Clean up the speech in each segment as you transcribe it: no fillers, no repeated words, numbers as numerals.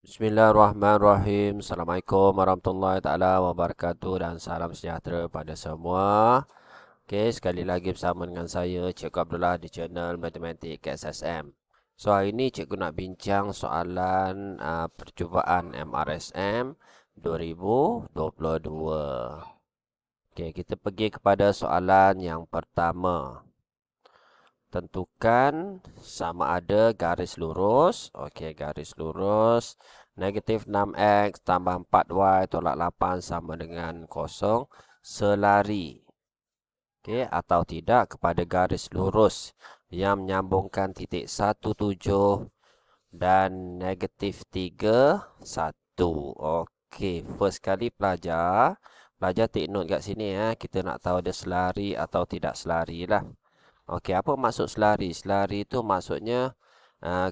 Bismillahirrahmanirrahim. Assalamualaikum warahmatullahi taala wabarakatuh dan salam sejahtera pada semua. Okey, sekali lagi bersama dengan saya Cikgu Abdullah di channel Matematik KSSM. So hari ini cikgu nak bincang soalan percubaan MRSM 2022. Okey, kita pergi kepada soalan yang pertama. Tentukan sama ada garis lurus. Okey, garis lurus. Negatif 6x tambah 4y tolak 8 sama dengan kosong. Selari. Okey, atau tidak kepada garis lurus yang menyambungkan titik 17 dan negatif 3, 1. Okey, first kali pelajar. Pelajar take note kat sini ya. Kita nak tahu dia selari atau tidak selari lah. Okey, apa maksud selari? Selari itu maksudnya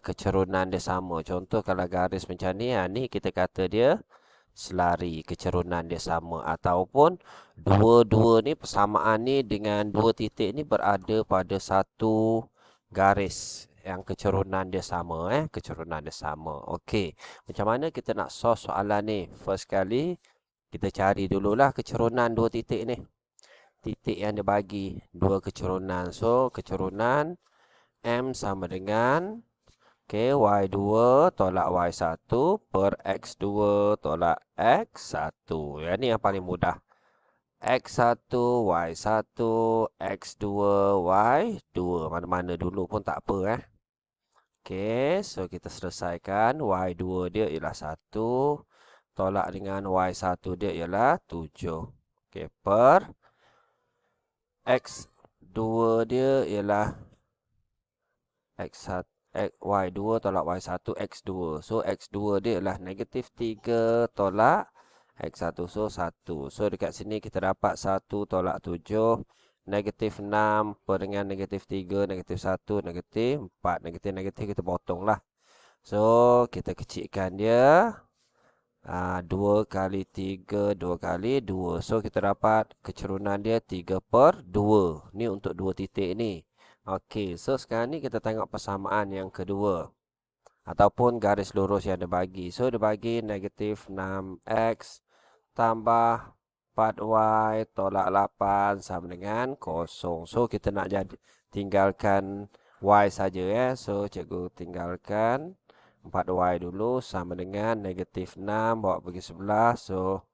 kecerunan dia sama. Contoh kalau garis macam ni, ni kita kata dia selari, kecerunan dia sama. Ataupun dua-dua ni persamaan ni dengan dua titik ni berada pada satu garis yang kecerunan dia sama. Kecerunan dia sama. Okey, macam mana kita nak solve soalan ni? First kali, kita cari dululah kecerunan dua titik ni. Titik yang dia bagi dua kecerunan. So, kecerunan M sama dengan Y2 tolak Y1 per X2 tolak X1. Yang ni yang paling mudah. X1, Y1, X2, Y2. Mana-mana dulu pun tak apa Okey, so kita selesaikan. Y2 dia ialah 1. Tolak dengan Y1 dia ialah 7. Okey, per X2 dia ialah X1, Y2 tolak Y1 X2. So X2 dia ialah negatif 3 tolak X1. So 1. So dekat sini kita dapat 1 tolak 7. Negatif 6 per dengan negatif 3. Negatif 1. Negatif 4. Negatif kita potong lah. So kita kecilkan dia. 2 kali 3, 2 kali 2. So kita dapat kecerunan dia 3 per 2. Ni untuk dua titik ni. Okey, so sekarang ni kita tengok persamaan yang kedua. Ataupun garis lurus yang dia bagi. So dia bagi negatif 6x tambah 4y tolak 8 sama dengan kosong. So kita nak tinggalkan y saja So cikgu tinggalkan 4y dulu sama dengan negatif 6 bawa pergi sebelah. So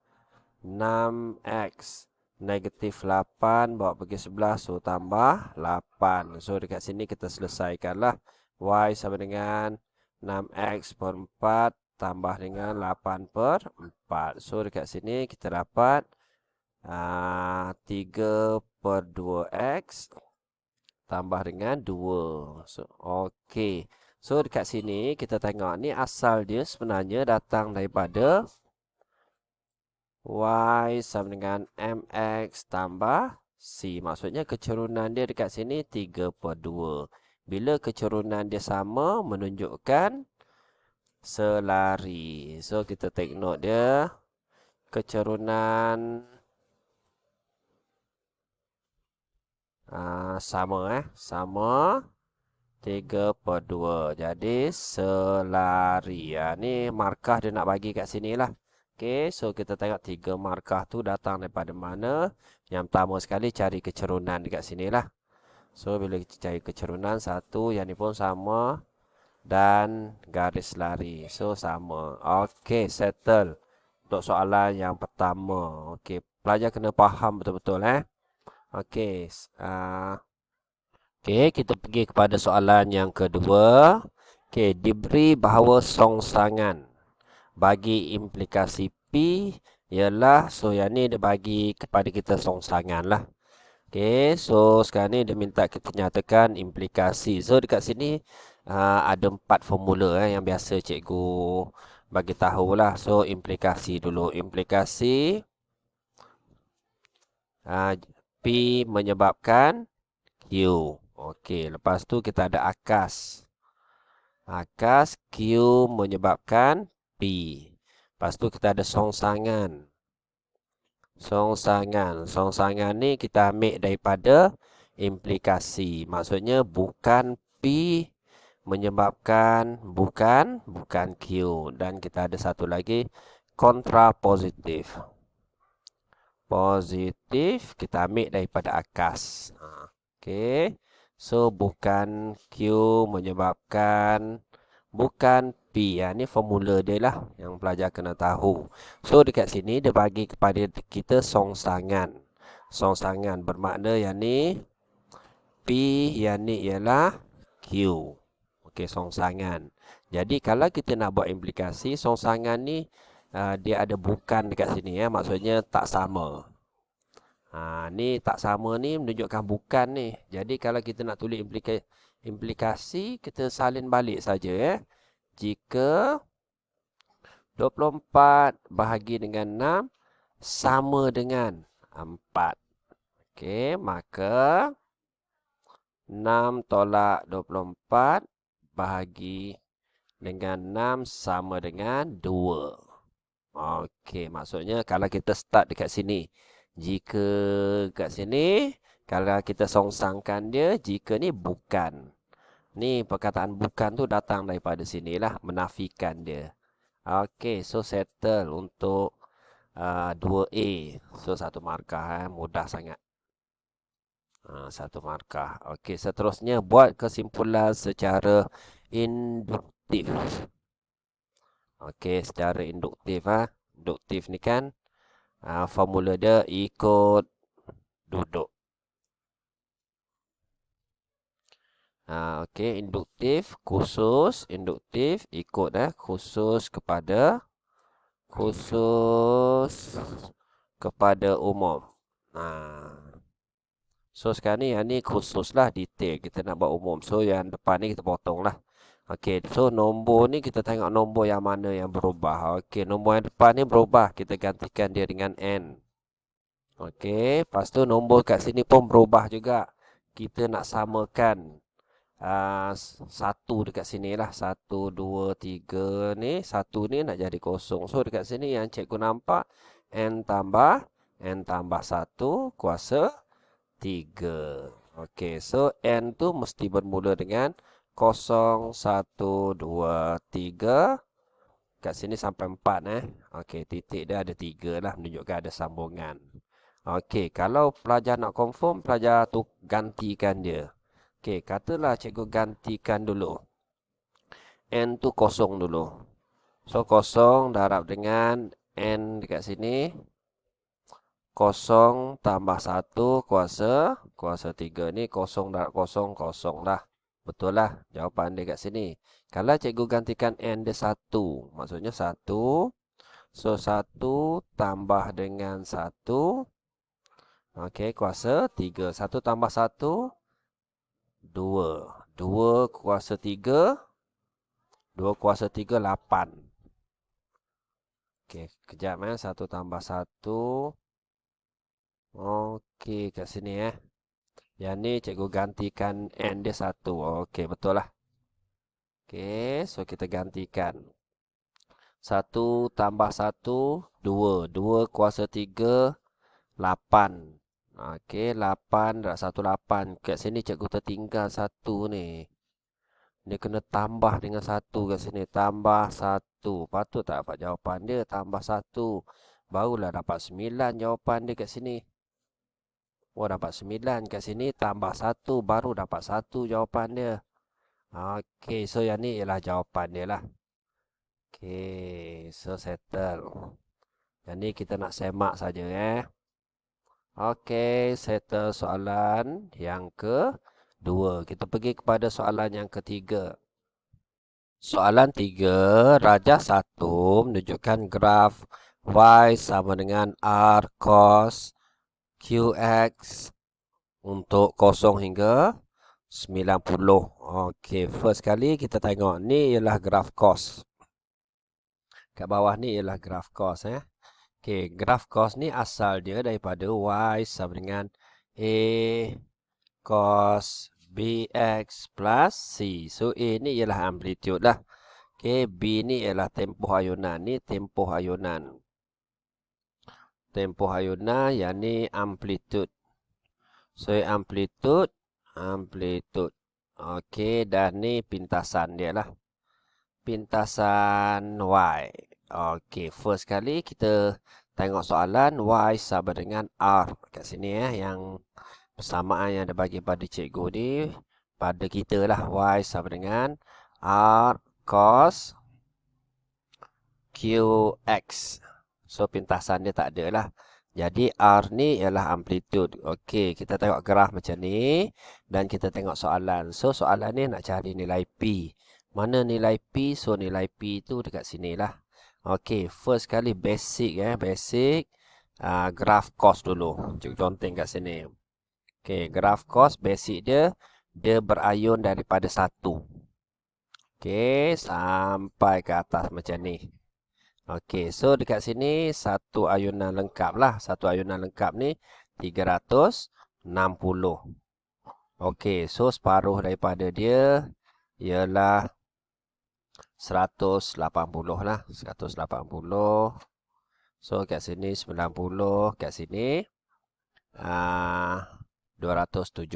6x negatif 8 bawa pergi sebelah. So tambah 8. So dekat sini kita selesaikanlah. Y sama dengan 6x per 4 tambah dengan 8 per 4. So dekat sini kita dapat 3 per 2x tambah dengan 2. So, okey. So dekat sini kita tengok ni asal dia sebenarnya datang daripada Y sama dengan MX tambah C. Maksudnya kecerunan dia dekat sini 3 per 2. Bila kecerunan dia sama menunjukkan selari. So kita take note dia. Kecerunan sama sama 3 per 2. Jadi selari. Ni markah dia nak bagi kat sini lah. Okey, so kita tengok 3 markah tu datang daripada mana. Yang pertama sekali cari kecerunan dekat sini lah. So bila kita cari kecerunan 1, yang ni pun sama. Dan garis lari. So sama. Okey, settle. Untuk soalan yang pertama. Okey, pelajar kena faham betul-betul Okey. Okey, kita pergi kepada soalan yang kedua. Okey, diberi bahawa songsangan bagi implikasi P ialah, so yang ni dia bagi kepada kita songsangan lah. Okey, so sekarang ni dia minta kita nyatakan implikasi. So dekat sini ada 4 formula yang biasa cikgu bagi tahulah. So implikasi dulu. Implikasi P menyebabkan Q. Okey, lepas tu kita ada akas. Akas Q menyebabkan P. Lepas tu kita ada songsangan. Songsangan ni kita ambil daripada implikasi. Maksudnya bukan P menyebabkan bukan Q. Dan kita ada satu lagi kontrapositif. Positif kita ambil daripada akas. Okey. So bukan Q menyebabkan bukan P. Ini formula dia lah yang pelajar kena tahu. So dekat sini dia bagi kepada kita songsangan. Songsangan bermakna yang ni P, yang ni ialah Q. Okey, songsangan. Jadi kalau kita nak buat implikasi, songsangan ni dia ada bukan dekat sini ya, maksudnya tak sama. Ni tak sama ni menunjukkan bukan ni. Jadi kalau kita nak tulis implikasi, kita salin balik saja ya. Jika 24 bahagi dengan 6 sama dengan 4. Okey, maka 6 tolak 24 bahagi dengan 6 sama dengan 2. Okey, maksudnya kalau kita start dekat sini. Jika kat sini, kalau kita songsangkan dia, jika ni bukan. Ni perkataan bukan tu datang daripada sinilah, menafikan dia. Okey, so settle untuk 2A. So satu markah, mudah sangat. Satu markah. Okey, seterusnya buat kesimpulan secara induktif. Okey, secara induktif. Induktif ni kan formula dia ikut duduk. Okey, induktif khusus, induktif ikut khusus kepada umum. So sekarang ni yang ni khususlah detail, kita nak buat umum. So yang depan ni kita potonglah. Okey, so nombor ni kita tengok nombor yang mana yang berubah. Okey, nombor yang depan ni berubah, kita gantikan dia dengan n. Okey, lepas tu nombor kat sini pun berubah juga. Kita nak samakan satu dekat sini lah. 1, 2, 3 ni. 1 ni nak jadi kosong. So dekat sini yang cikgu nampak n tambah 1 kuasa 3. Okey, so n tu mesti bermula dengan 0, 1, 2, 3. Kat sini sampai 4 Okey, titik dia ada 3 lah, menunjukkan ada sambungan. Okey, kalau pelajar nak confirm, pelajar tu gantikan dia. Okey, katalah cikgu gantikan dulu. N tu kosong dulu. So kosong darab dengan n dekat sini. 0 tambah 1 kuasa 3 ni, 0 darab 0, kosong lah. Betul lah jawapan dia kat sini. Kalau cikgu gantikan n dia 1, maksudnya 1. So 1 tambah dengan 1. Okey, kuasa 3. 1 tambah 1, 2. 2 kuasa 3. 2 kuasa 3, 8. Okey, kejap 1 tambah 1. Okey, kat sini Yang ni cikgu gantikan n dia 1. Okey, betul lah. Okey, so kita gantikan. 1 tambah 1, 2. 2 kuasa 3, 8. Okey, 8 darab 1, 8. Kat sini cikgu tertinggal 1 ni. Dia kena tambah dengan 1 kat sini. Tambah 1. Patut tak dapat jawapan dia. Tambah 1. Barulah dapat 9 jawapan dia kat sini. Dapat 9 kat sini. Tambah 1. Baru dapat 1 jawapan dia. Okey, so yang ni ialah jawapan dia lah. Okey, so settle. Yang ni kita nak semak saja Okey, settle soalan yang kedua. Kita pergi kepada soalan yang ketiga. Soalan 3, rajah 1 menunjukkan graf y sama dengan r cos qx untuk 0 hingga 90. Okey, first kali kita tengok ni ialah graf cos. Kat bawah ni ialah graf cos Okey, graf cos ni asal dia daripada y sama dengan a cos bx plus c. So a ni ialah amplitude lah. Okey, b ni ialah tempoh ayunan. Ni tempoh ayunan. Tempoh ayunan yang ni amplitude. So amplitude. Okey, dan ni pintasan dia lah. Pintasan Y. Okey, first kali kita tengok soalan Y sama dengan R. Kat sini yang persamaan yang ada bagi pada cikgu ni, pada kita lah. Y sama dengan R cos QX. So, pintasan dia tak ada lah. Jadi, R ni ialah amplitude. Okey, kita tengok graf macam ni. Dan kita tengok soalan. So, soalan ni nak cari nilai P. Mana nilai P? So, nilai P tu dekat sini lah. Okey, first kali basic. Basic. Graf cos dulu. Cikgu conteng kat sini. Okey, graf cos basic dia. Dia berayun daripada 1. Okey, sampai ke atas macam ni. Okey, so dekat sini satu ayunan lengkap lah. Satu ayunan lengkap ni 360. Okey, so separuh daripada dia ialah 180 lah. 180. So kat sini 90. Kat sini 270.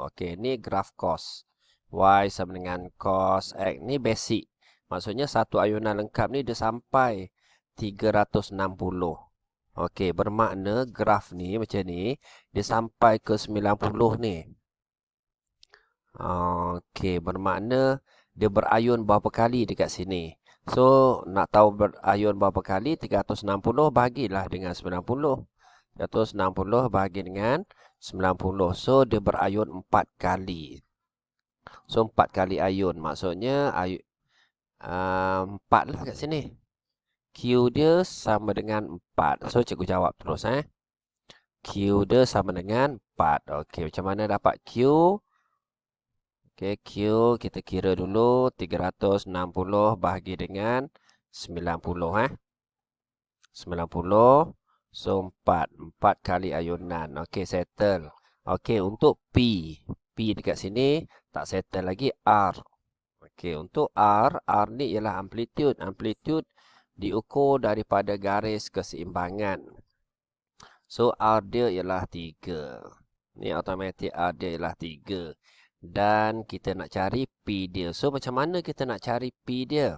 Okey, ni graf cos. Y sama dengan cos X. Ni basic. Maksudnya satu ayunan lengkap ni dia sampai 360. Okey, bermakna graf ni macam ni, dia sampai ke 90 ni. Okey, bermakna dia berayun berapa kali dekat sini. So, nak tahu berayun berapa kali, 360 bahagilah dengan 90. 360 bahagi dengan 90. So, dia berayun 4 kali. So, 4 kali ayun. Maksudnya, 4 lah kat sini. Q dia sama dengan 4. So, cikgu jawab terus. Q dia sama dengan 4. Okey, macam mana dapat Q? Okey, Q kita kira dulu. 360 bahagi dengan 90. 90. So, 4. 4 kali ayunan. Okey, settle. Okey, untuk P. P dekat sini tak settle lagi. R. Okey, untuk R. R ni ialah amplitude. Amplitude diukur daripada garis keseimbangan. So, R dia ialah 3. Ni automatik R dia ialah 3. Dan kita nak cari P dia. So, macam mana kita nak cari P dia?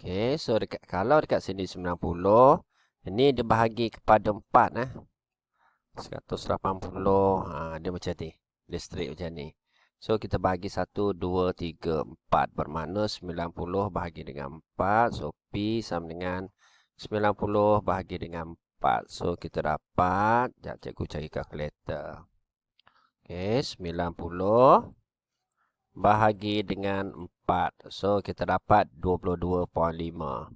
Okey, so kalau dekat sini 90. Ini dia bahagi kepada 4. 180. Dia macam ni. Dia straight macam ni. So, kita bahagi 1, 2, 3, 4. Bermakna 90 bahagi dengan 4. So, P sama dengan 90 bahagi dengan 4. So, kita dapat. Sekejap, cikgu cari kalkulator. Okey, 90 bahagi dengan 4. So, kita dapat 22.5.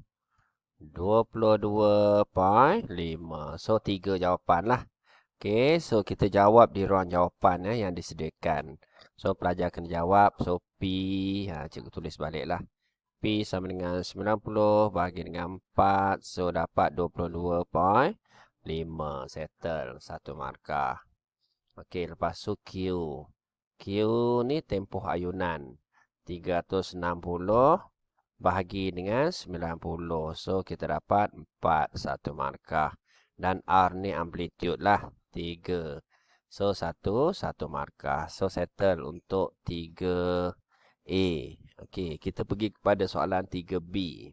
22.5. So, 3 jawapan lah. Okey, so kita jawab di ruang jawapan yang disediakan. So, pelajar kena jawab. So, P, cikgu tulis balik lah. P sama dengan 90 bahagi dengan 4. So, dapat 22.5. Settle. 1 markah. Okey, lepas tu Q. Q ni tempoh ayunan. 360 bahagi dengan 90. So, kita dapat 4. 1 markah. Dan R ni amplitude lah. 3. So, 1 markah. So, settle untuk 3A. Okey, kita pergi kepada soalan 3B.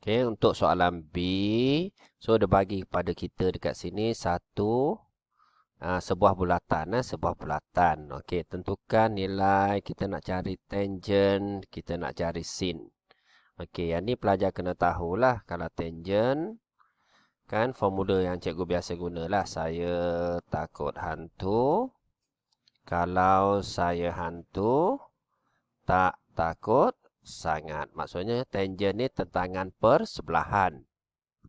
Okey, untuk soalan B. So, dia bagi kepada kita dekat sini sebuah bulatan. Sebuah bulatan. Okey, tentukan nilai. Kita nak cari tangent. Kita nak cari sin. Okey, yang ni pelajar kena tahulah. Kalau tangent, kan formula yang cikgu biasa gunalah. Saya takut hantu. Kalau saya hantu, tak takut sangat. Maksudnya tangent ni tentangan persebelahan.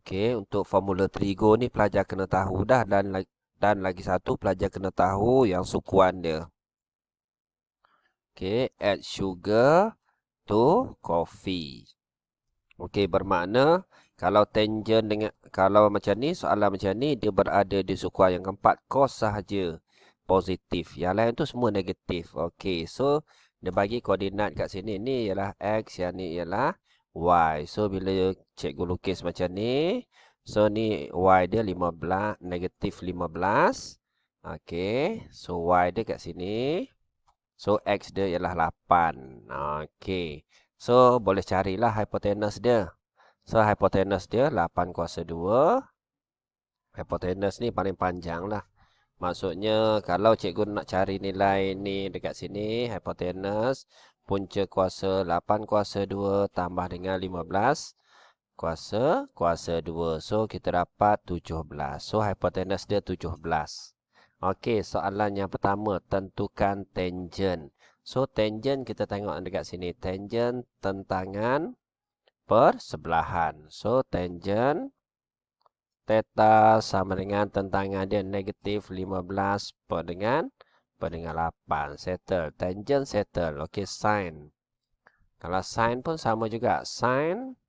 Okey, untuk formula trigo ni pelajar kena tahu dah. Dan lagi satu pelajar kena tahu yang sukuan dia. Okey, add sugar to coffee. Okey, bermakna kalau tangent dengan, kalau macam ni, soalan macam ni, dia berada di sukuan yang keempat, cos sahaja positif. Yang lain tu semua negatif. Okey, so dia bagi koordinat kat sini. Ni ialah X, yang ni ialah Y. So, bila cikgu lukis macam ni, so ni Y dia 15, negatif 15. Okey, so Y dia kat sini So, X dia ialah 8. Okey. So, boleh carilah hipotenus dia. So, hipotenus dia 8 kuasa 2. Hipotenus ni paling panjang lah. Maksudnya, kalau cikgu nak cari nilai ni dekat sini, hipotenus, punca kuasa 8 kuasa 2 tambah dengan 15 kuasa 2. So, kita dapat 17. So, hipotenus dia 17. Okey, soalan yang pertama, tentukan tangent. So, tangent kita tengok dekat sini. Tangent tentangan persebelahan. So, tangent theta sama dengan tentangan dia negatif 15 per dengan 8. Settle. Tangent settle. Okey, sin. Kalau sin pun sama juga. Sin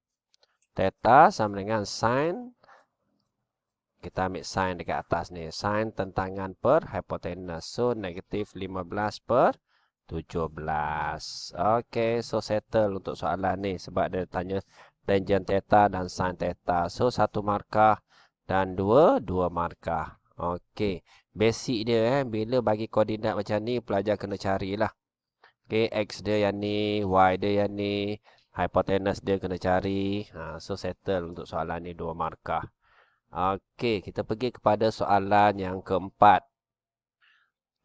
theta sama dengan sin. Kita ambil sin dekat atas ni. Sin tentangan per hipotenus. So, negatif 15 per 17. Okey, so settle untuk soalan ni. Sebab dia tanya tangent theta dan sin theta. So, 1 markah dan 2 markah. Okey, basic dia bila bagi koordinat macam ni, pelajar kena carilah. Okey, X dia yang ni, Y dia yang ni, hipotenus dia kena cari. So, settle untuk soalan ni 2 markah. Okey, kita pergi kepada soalan yang keempat.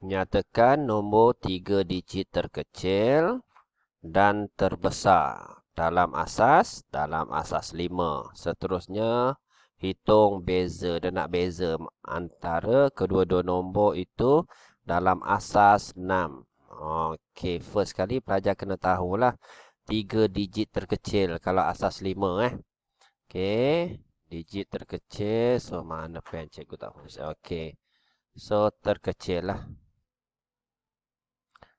Nyatakan nombor 3 digit terkecil dan terbesar dalam asas 5. Seterusnya, hitung beza. Dia nak beza antara kedua-dua nombor itu dalam asas 6. Okey, first kali pelajar kena tahulah 3 digit terkecil kalau asas 5. Okey. Digit terkecil. So, mana pen cikgu tak fokus. Okey. So, terkecil lah.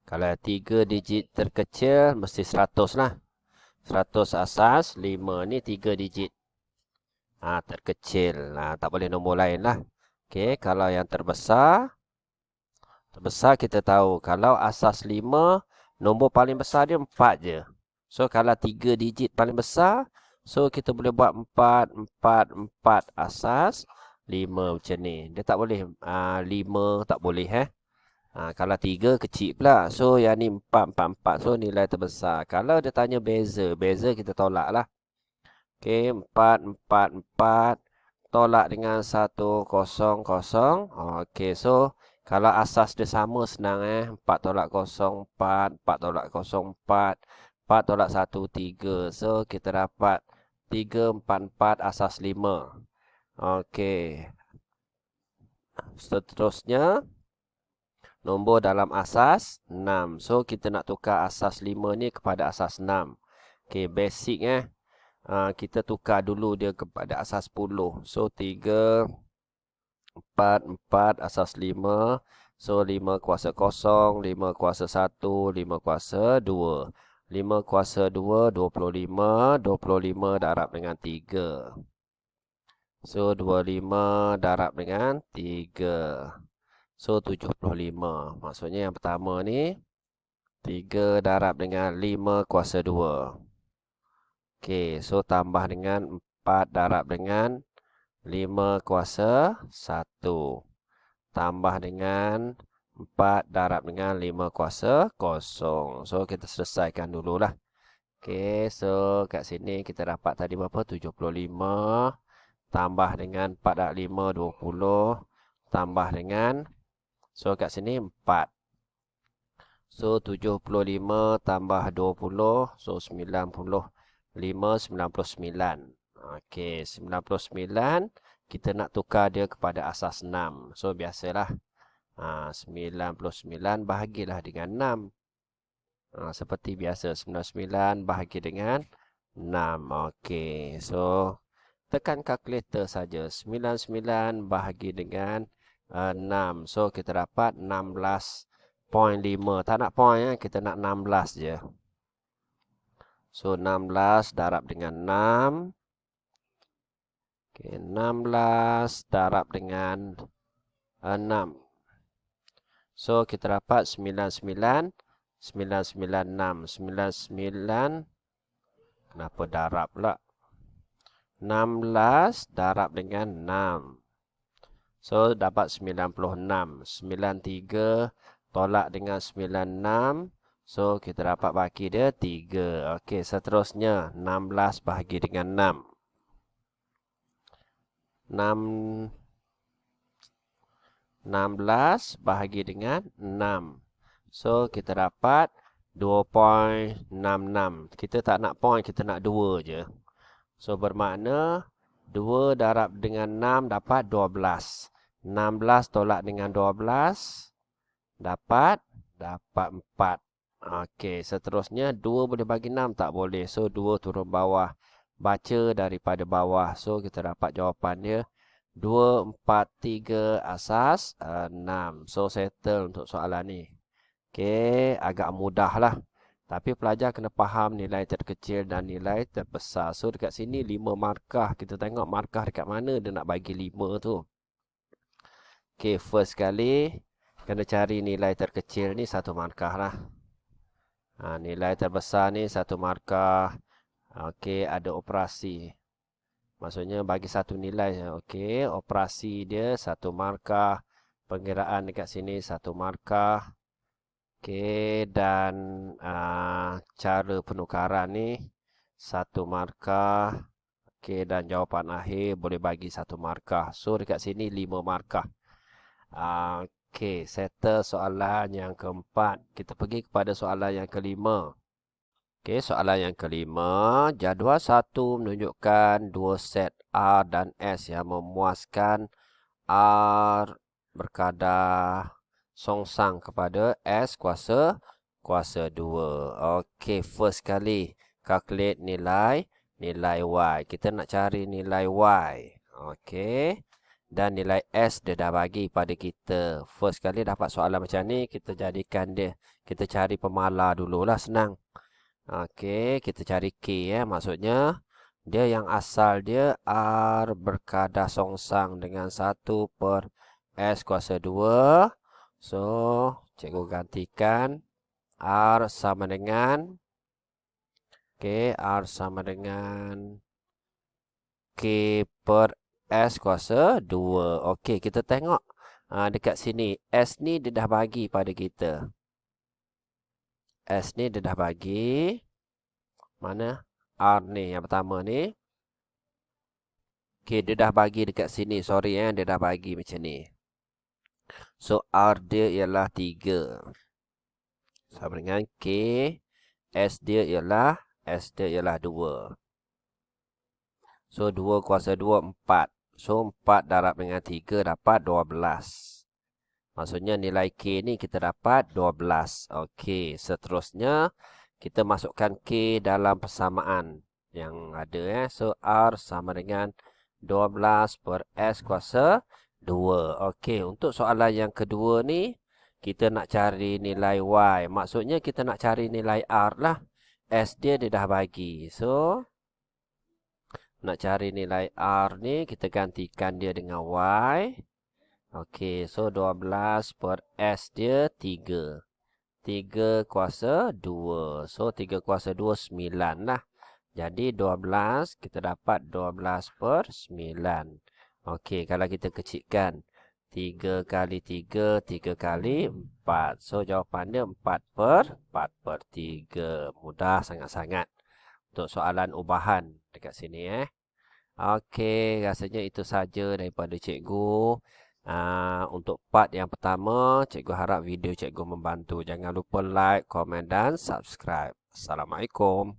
Kalau 3 digit terkecil, mesti 100 lah. 100 asas, 5 ni 3 digit. Terkecil. Tak boleh nombor lain lah. Okey, kalau yang terbesar. Terbesar kita tahu. Kalau asas 5, nombor paling besar dia 4 je. So, kalau 3 digit paling besar, so, kita boleh buat 4 asas 5 macam ni. Dia tak boleh 5 tak boleh. Kalau 3 kecil pula. So, yang ni 4. So, nilai terbesar. Kalau dia tanya beza, kita tolak lah. Okey, 4. Tolak dengan 1, 0, 0. Okey, so, kalau asas dia sama senang 4 tolak 0, 4. 4 tolak 0, 4. 4 tolak 1, 3. So, kita dapat 3, 4, 4 asas 5. Okey. Seterusnya, nombor dalam asas 6. So, kita nak tukar asas 5 ni kepada asas 6. Okey, basic kita tukar dulu dia kepada asas 10. So, 3, 4 asas 5. So, 5 kuasa 0, 5 kuasa 1, 5 kuasa 2. 5 kuasa 2, 25. 25 darab dengan 3. So, 25 darab dengan 3. So, 75. Maksudnya yang pertama ni, 3 darab dengan 5 kuasa 2. Okey, so tambah dengan 4 darab dengan 5 kuasa 1. Tambah dengan 4 darab dengan 5 kuasa 0. So, kita selesaikan dululah. Okey, so kat sini kita dapat tadi berapa? 75. Tambah dengan 4 darab 5, 20. Tambah dengan, so kat sini 4. So, 75 tambah 20. So, 95, 99. Okey, 99. Kita nak tukar dia kepada asas 6. So, biasalah. 99 bahagilah dengan 6. Seperti biasa, 99 bahagi dengan 6. Okey, so tekan kalkulator saja. 99 bahagi dengan 6. So, kita dapat 16.5. Tak nak point kita nak 16 je. So, 16 darab dengan 6. Okey, 16 darab dengan 6. So, kita dapat 99. 996. 99. Kenapa darab pula? 16 darab dengan 6. So, dapat 96. 93.5. tolak dengan 96. So, kita dapat bagi dia 3. Okey, seterusnya 16 bahagi dengan 6. 16 bahagi dengan 6. So, kita dapat 2.66. Kita tak nak point, kita nak 2 je. So, bermakna 2 darab dengan 6 dapat 12. 16 tolak dengan 12 dapat 4. Okey, seterusnya 2 boleh bagi 6 tak boleh. So 2 turun bawah. Baca daripada bawah. So kita dapat jawapan dia 2, 4, 3 asas 6. So settle untuk soalan ni. Okey, agak mudah lah. Tapi pelajar kena faham nilai terkecil dan nilai terbesar. So dekat sini 5 markah. Kita tengok markah dekat mana dia nak bagi 5 tu. Okey, first kali kena cari nilai terkecil ni 1 markah lah. Nilai terbesar ni 1 markah. Okey, ada operasi. Maksudnya bagi 1 nilai. Okey, operasi dia 1 markah. Pengiraan dekat sini 1 markah. Okey, dan cara penukaran ni 1 markah. Okey, dan jawapan akhir boleh bagi 1 markah. So dekat sini 5 markah. Okey, settle soalan yang keempat. Kita pergi kepada soalan yang kelima. Okey, soalan yang kelima. Jadual 1 menunjukkan 2 set R dan S yang memuaskan R berkadar songsang kepada S kuasa 2. Okey, first kali calculate nilai Y. Kita nak cari nilai Y. Okey. Dan nilai S dia dah bagi pada kita. First kali dapat soalan macam ni, kita jadikan dia. Kita cari pemala dululah, senang. Okey, kita cari K maksudnya dia yang asal dia R berkadar songsang dengan 1 per S kuasa 2. So, cikgu gantikan R sama dengan R sama dengan K per S kuasa 2. Okey, kita tengok dekat sini. S ni dia dah bagi pada kita. S ni dia dah bagi. Mana? R ni yang pertama ni. Okey, dia dah bagi dekat sini. Sorry dia dah bagi macam ni. So, R dia ialah 3. Sama dengan K. S dia ialah 2. So, 2 kuasa 2, 4. So, 4 darab dengan 3 dapat 12. Maksudnya nilai K ni kita dapat 12. Okey, seterusnya kita masukkan K dalam persamaan yang ada. So, R sama dengan 12 per S kuasa 2. Okey, untuk soalan yang kedua ni, kita nak cari nilai Y. Maksudnya kita nak cari nilai R lah. S dia dah bagi. So, nak cari nilai R ni, kita gantikan dia dengan Y. Okey, so 12 per S dia 3. 3 kuasa 2. So, 3 kuasa 2, 9 lah. Jadi, 12, kita dapat 12 per 9. Okey, kalau kita kecilkan. 3 kali 3, 3 kali 4. So, jawapan dia 4 per 3. Mudah sangat-sangat. Untuk soalan ubahan dekat sini. Okey, rasanya itu saja daripada cikgu. Untuk part yang pertama, cikgu harap video cikgu membantu. Jangan lupa like, komen dan subscribe. Assalamualaikum.